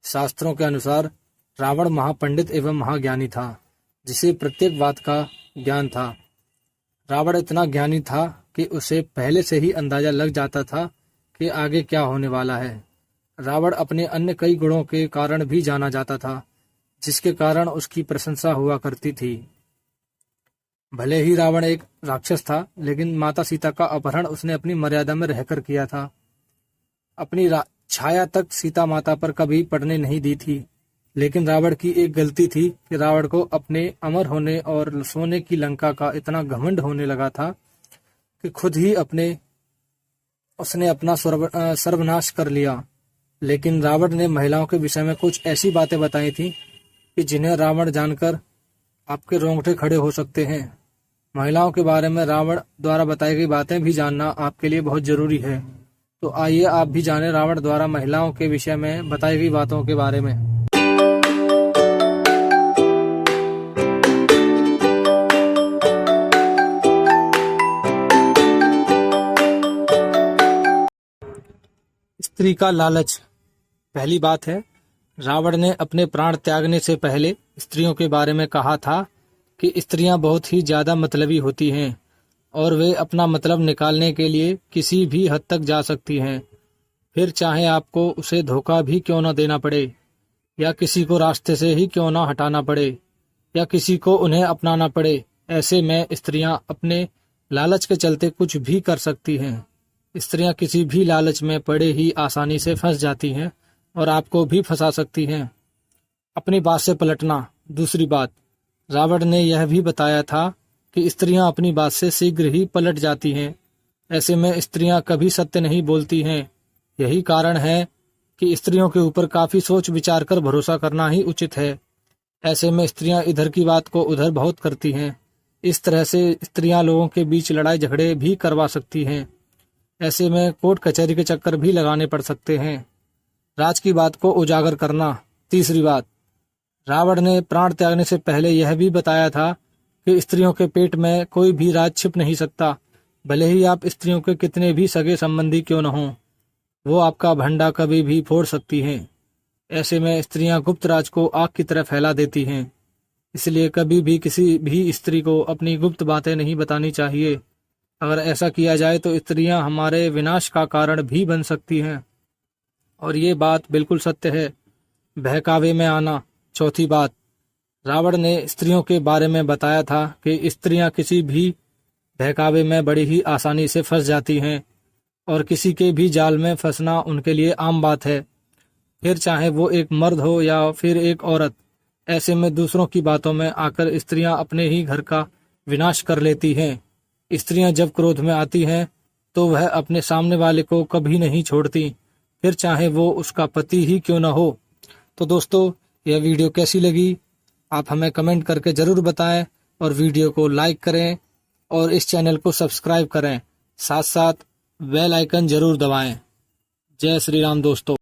शास्त्रों के अनुसार रावण महापंडित एवं महाज्ञानी था, जिसे प्रत्येक बात का ज्ञान था। रावण इतना ज्ञानी था कि उसे पहले से ही अंदाजा लग जाता था कि आगे क्या होने वाला है। रावण अपने अन्य कई गुणों के कारण भी जाना जाता था, जिसके कारण उसकी प्रशंसा हुआ करती थी। भले ही रावण एक राक्षस था, लेकिन माता सीता का अपहरण उसने अपनी मर्यादा में रहकर किया था। अपनी छाया तक सीता माता पर कभी पड़ने नहीं दी थी। लेकिन रावण की एक गलती थी कि रावण को अपने अमर होने और सोने की लंका का इतना घमंड होने लगा था कि खुद ही उसने अपना सर्वनाश कर लिया। लेकिन रावण ने महिलाओं के विषय में कुछ ऐसी बातें बताई थी कि जिन्हें रावण जानकर आपके रोंगटे खड़े हो सकते हैं। महिलाओं के बारे में रावण द्वारा बताई गई बातें भी जानना आपके लिए बहुत जरूरी है। तो आइए आप भी जानें रावण द्वारा महिलाओं के विषय में बताई गई बातों के बारे में। स्त्री का लालच। पहली बात है, रावण ने अपने प्राण त्यागने से पहले स्त्रियों के बारे में कहा था कि स्त्रियां बहुत ही ज्यादा मतलबी होती हैं और वे अपना मतलब निकालने के लिए किसी भी हद तक जा सकती हैं, फिर चाहे आपको उसे धोखा भी क्यों न देना पड़े, या किसी को रास्ते से ही क्यों न हटाना पड़े, या किसी को उन्हें अपनाना पड़े। ऐसे में स्त्रियां अपने लालच के चलते कुछ भी कर सकती हैं। स्त्रियां किसी भी लालच में पड़े ही आसानी से फंस जाती हैं और आपको भी फंसा सकती हैं। अपनी बात से पलटना। दूसरी बात, रावण ने यह भी बताया था कि स्त्रियां अपनी बात से शीघ्र ही पलट जाती हैं। ऐसे में स्त्रियां कभी सत्य नहीं बोलती हैं। यही कारण है कि स्त्रियों के ऊपर काफी सोच विचार कर भरोसा करना ही उचित है। ऐसे में स्त्रियां इधर की बात को उधर बहुत करती हैं। इस तरह से स्त्रियां लोगों के बीच लड़ाई झगड़े भी करवा सकती हैं। ऐसे में कोर्ट कचहरी के चक्कर भी लगाने पड़ सकते हैं। राज की बात को उजागर करना। तीसरी बात, रावण ने प्राण त्यागने से पहले यह भी बताया था कि स्त्रियों के पेट में कोई भी राज छिप नहीं सकता। भले ही आप स्त्रियों के कितने भी सगे संबंधी क्यों न हों, वो आपका भंडा कभी भी फोड़ सकती हैं। ऐसे में स्त्रियां गुप्त राज को आग की तरह फैला देती हैं। इसलिए कभी भी किसी भी स्त्री को अपनी गुप्त बातें नहीं बतानी चाहिए। अगर ऐसा किया जाए तो स्त्रियां हमारे विनाश का कारण भी बन सकती हैं, और ये बात बिल्कुल सत्य है। बहकावे में आना। चौथी बात, रावण ने स्त्रियों के बारे में बताया था कि स्त्रियां किसी भी बहकावे में बड़ी ही आसानी से फंस जाती हैं और किसी के भी जाल में फंसना उनके लिए आम बात है, फिर चाहे वो एक मर्द हो या फिर एक औरत। ऐसे में दूसरों की बातों में आकर स्त्रियां अपने ही घर का विनाश कर लेती हैं। स्त्रियां जब क्रोध में आती हैं तो वह अपने सामने वाले को कभी नहीं छोड़ती, फिर चाहे वो उसका पति ही क्यों न हो। तो दोस्तों, यह वीडियो कैसी लगी आप हमें कमेंट करके जरूर बताएं, और वीडियो को लाइक करें और इस चैनल को सब्सक्राइब करें, साथ साथ बेल आइकन जरूर दबाएं। जय श्री राम दोस्तों।